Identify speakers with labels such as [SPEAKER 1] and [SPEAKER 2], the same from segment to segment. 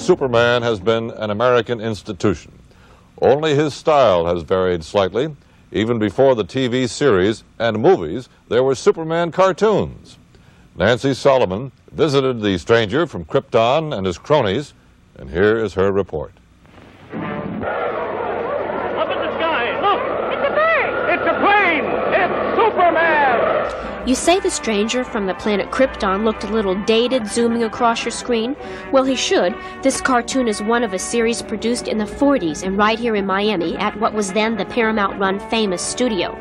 [SPEAKER 1] Superman has been an American institution. Only his style has varied slightly. Even before the TV series and movies, there were Superman cartoons. Nancy Solomon visited the stranger from Krypton and his cronies, and here is her report.
[SPEAKER 2] Up in the sky, look! It's a bird! It's a plane! It's Superman!
[SPEAKER 3] You say the stranger from the planet Krypton looked a little dated zooming across your screen? Well, he should. This cartoon is one of a series produced in the 40s and right here in Miami at what was then the Paramount-run Famous Studio.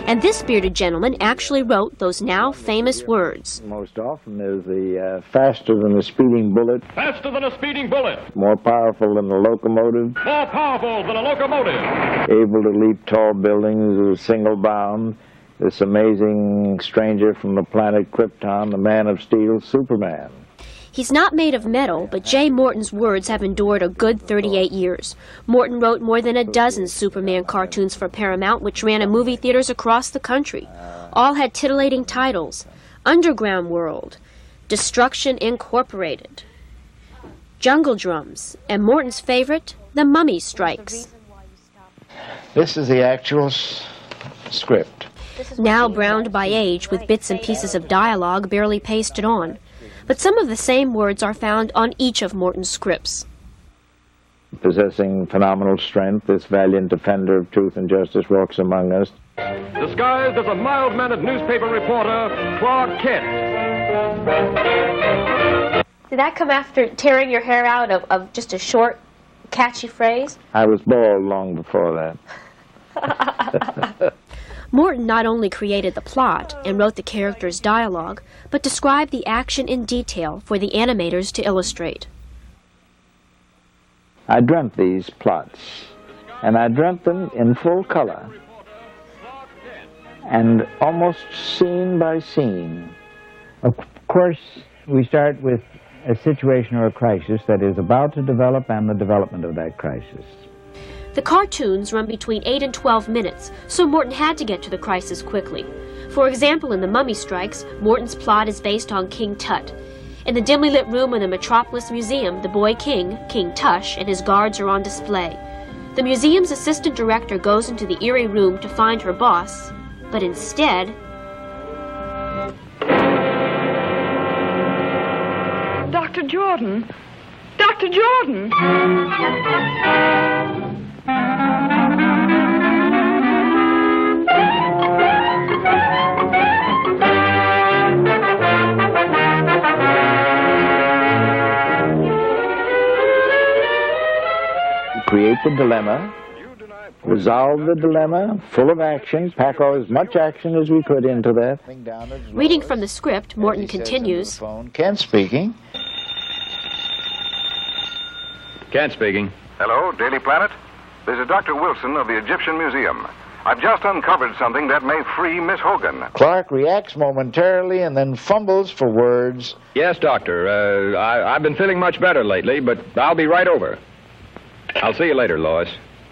[SPEAKER 3] And this bearded gentleman actually wrote those now famous words.
[SPEAKER 4] Most often is the faster than a speeding bullet.
[SPEAKER 2] Faster than a speeding bullet!
[SPEAKER 4] More powerful than a locomotive.
[SPEAKER 2] More powerful than a locomotive!
[SPEAKER 4] Able to leap tall buildings with a single bound. This amazing stranger from the planet Krypton, the Man of Steel, Superman.
[SPEAKER 3] He's not made of metal, but J. Morton's words have endured a good 38 years. Morton wrote more than a dozen Superman cartoons for Paramount, which ran in movie theaters across the country. All had titillating titles: Underground World, Destruction Incorporated, Jungle Drums, and Morton's favorite, The Mummy Strikes.
[SPEAKER 4] This is the actual script.
[SPEAKER 3] Now browned by age with bits and pieces of dialogue barely pasted on. But some of the same words are found on each of Morton's scripts.
[SPEAKER 4] Possessing phenomenal strength, this valiant defender of truth and justice walks among us.
[SPEAKER 2] Disguised as a mild-mannered newspaper reporter, Clark Kent.
[SPEAKER 3] Did that come after tearing your hair out of just a short, catchy phrase?
[SPEAKER 4] I was bald long before that.
[SPEAKER 3] Morton not only created the plot and wrote the characters' dialogue, but described the action in detail for the animators to illustrate.
[SPEAKER 4] I dreamt these plots, and I dreamt them in full color, and almost scene by scene. Of course, we start with a situation or a crisis that is about to develop and the development of that crisis.
[SPEAKER 3] The cartoons run between 8 and 12 minutes, so Morton had to get to the crisis quickly. For example, in The Mummy Strikes, Morton's plot is based on King Tut. In the dimly lit room of the Metropolis Museum, the boy king, King Tush, and his guards are on display. The museum's assistant director goes into the eerie room to find her boss, but instead...
[SPEAKER 5] Dr. Jordan! Dr. Jordan!
[SPEAKER 4] Create the dilemma, resolve the dilemma, full of action, pack as much action as we could into that.
[SPEAKER 3] Reading from the script, Morton continues.
[SPEAKER 4] Kent speaking.
[SPEAKER 6] Kent speaking.
[SPEAKER 7] Hello, Daily Planet. This is Dr. Wilson of the Egyptian Museum. I've just uncovered something that may free Miss Hogan.
[SPEAKER 4] Clark reacts momentarily and then fumbles for words.
[SPEAKER 6] Yes, Doctor. I've been feeling much better lately, but I'll be right over. I'll see you later, Lois.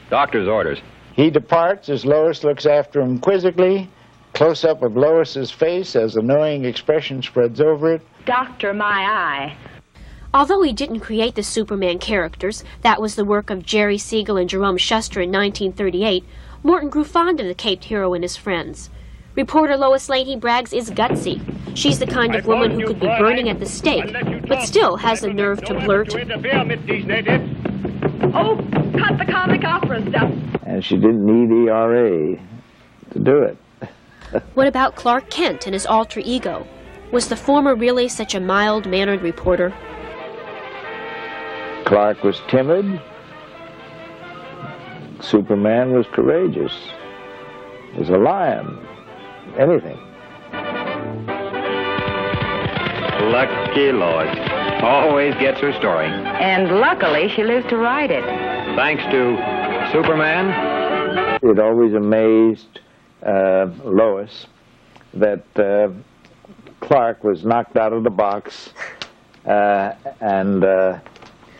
[SPEAKER 6] Doctor's orders.
[SPEAKER 4] He departs as Lois looks after him quizzically. Close-up of Lois's face as a knowing expression spreads over it.
[SPEAKER 5] Doctor, my eye.
[SPEAKER 3] Although he didn't create the Superman characters, that was the work of Jerry Siegel and Jerome Shuster in 1938, Morton grew fond of the caped hero and his friends. Reporter Lois Lane, he brags, is gutsy. She's the kind of woman who could be burning at the stake, but still has the nerve to blurt.
[SPEAKER 5] Oh, cut the comic opera stuff.
[SPEAKER 4] And she didn't need ERA to do it.
[SPEAKER 3] What about Clark Kent and his alter ego? Was the former really such a mild-mannered reporter?
[SPEAKER 4] Clark was timid. Superman was courageous. Was a lion. Anything.
[SPEAKER 6] Lucky Lois. Always gets her story.
[SPEAKER 5] And luckily, she lives to write it.
[SPEAKER 6] Thanks to Superman.
[SPEAKER 4] It always amazed Lois that Clark was knocked out of the box and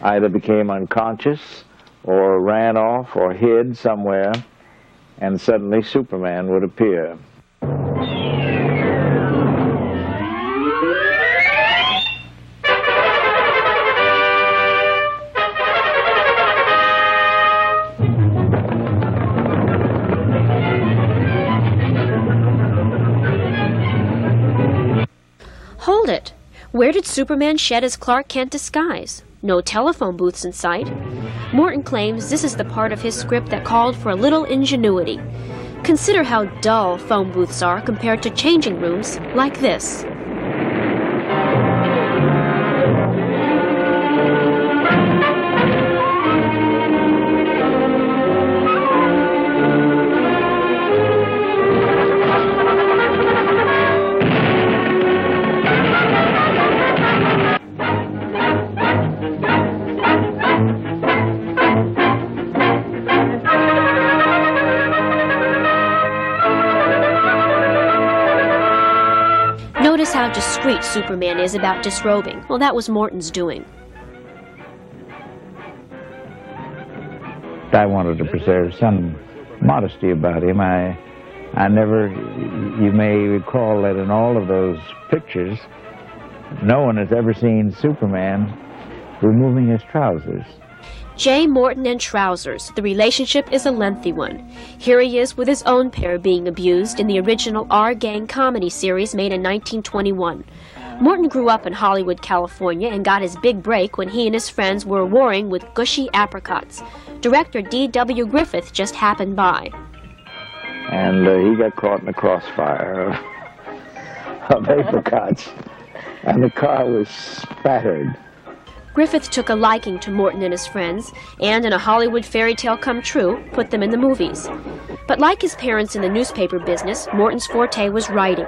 [SPEAKER 4] either became unconscious or ran off or hid somewhere, and suddenly Superman would appear.
[SPEAKER 3] Where did Superman shed his Clark Kent disguise? No telephone booths in sight. Morton claims this is the part of his script that called for a little ingenuity. Consider how dull phone booths are compared to changing rooms like this. Notice how discreet Superman is about disrobing. Well, that was Morton's doing.
[SPEAKER 4] I wanted to preserve some modesty about him. I never, you may recall that in all of those pictures, no one has ever seen Superman removing his trousers.
[SPEAKER 3] J. Morton and trousers. The relationship is a lengthy one. Here he is with his own pair being abused in the original R-Gang comedy series made in 1921. Morton grew up in Hollywood, California, and got his big break when he and his friends were warring with gushy apricots. Director D.W. Griffith just happened by.
[SPEAKER 4] And he got caught in the crossfire of apricots, and the car was spattered.
[SPEAKER 3] Griffith took a liking to Morton and his friends, and in a Hollywood fairy tale come true, put them in the movies. But like his parents in the newspaper business, Morton's forte was writing.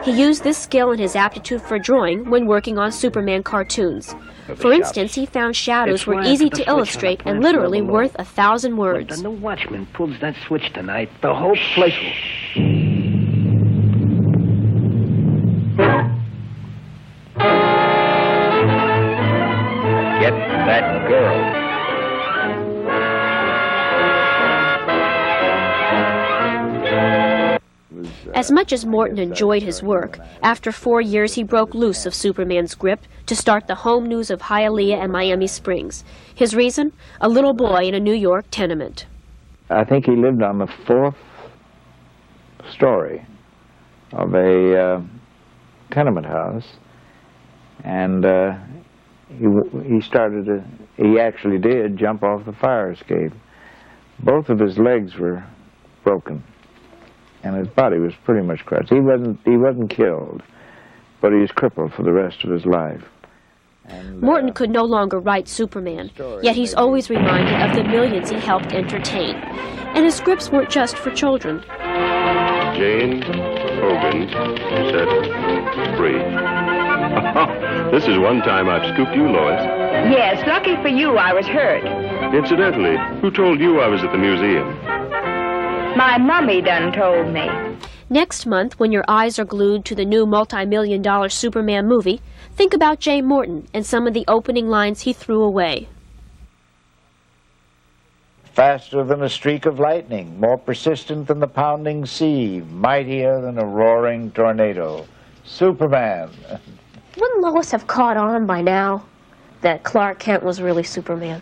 [SPEAKER 3] He used this skill and his aptitude for drawing when working on Superman cartoons. For instance, he found shadows were easy to illustrate and literally worth 1,000 words.
[SPEAKER 8] When the watchman pulls that switch tonight, the whole place will...
[SPEAKER 6] Get that girl.
[SPEAKER 3] As much as Morton enjoyed his work, after 4 years he broke loose of Superman's grip to start the home news of Hialeah and Miami Springs. His reason? A little boy in a New York tenement.
[SPEAKER 4] I think he lived on the 4th story of a tenement house, and he actually did jump off the fire escape. Both of his legs were broken, and his body was pretty much crushed. He wasn't killed, but he was crippled for the rest of his life. And,
[SPEAKER 3] Morton could no longer write Superman, yet he's always reminded of the millions he helped entertain. And his scripts weren't just for children.
[SPEAKER 9] Jane Hogan set free. This is one time I've scooped you, Lois.
[SPEAKER 5] Yes, lucky for you, I was hurt.
[SPEAKER 9] Incidentally, who told you I was at the museum?
[SPEAKER 5] My mummy done told me.
[SPEAKER 3] Next month, when your eyes are glued to the new multi-million-dollar Superman movie, think about J. Morton and some of the opening lines he threw away.
[SPEAKER 4] faster than a streak of lightning, more persistent than the pounding sea, mightier than a roaring tornado. Superman.
[SPEAKER 3] Wouldn't Lois have caught on by now that Clark Kent was really Superman?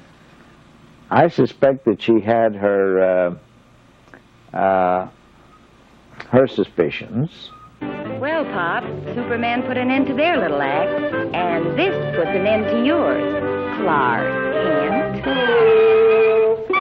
[SPEAKER 4] I suspect that she had her suspicions.
[SPEAKER 5] Well, Pop, Superman put an end to their little act, and this puts an end to yours, Clark.